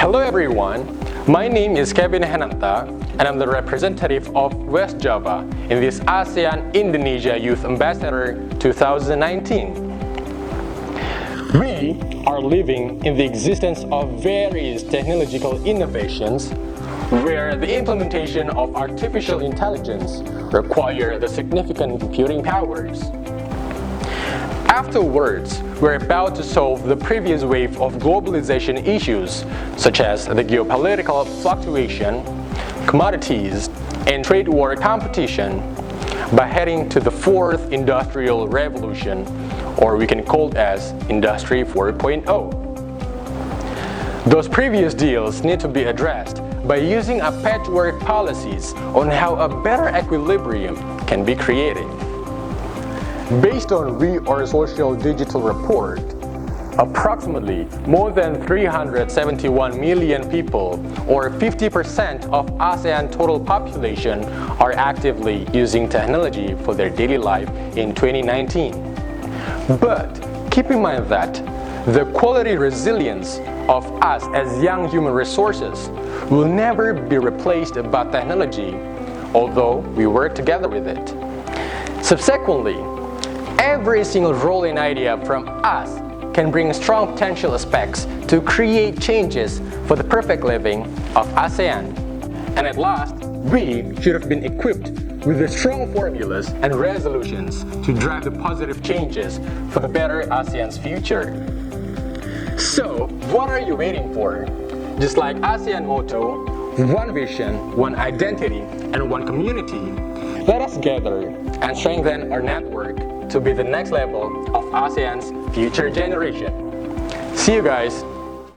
Hello everyone, my name is Kevin Henanta and I'm the representative of West Java in this ASEAN Indonesia Youth Ambassador 2019. We are living in the existence of various technological innovations where the implementation of artificial intelligence require the significant computing powers. Afterwards, we're about to solve the previous wave of globalization issues such as the geopolitical fluctuation, commodities, and trade war competition by heading to the fourth industrial revolution, or we can call it as Industry 4.0. Those previous deals need to be addressed by using a patchwork policies on how a better equilibrium can be created. Based on We Are Social Digital report, approximately more than 371 million people, or 50% of ASEAN total population, are actively using technology for their daily life in 2019. But keep in mind that the quality resilience of us as young human resources will never be replaced by technology, although we work together with it. Subsequently, every single role and idea from us can bring strong potential aspects to create changes for the perfect living of ASEAN. And at last, we should have been equipped with the strong formulas and resolutions to drive the positive changes for the better ASEAN's future. So, what are you waiting for? Just like ASEAN motto, one vision, one identity, and one community, let us gather and strengthen our network to be the next level of ASEAN's future generation. See you guys!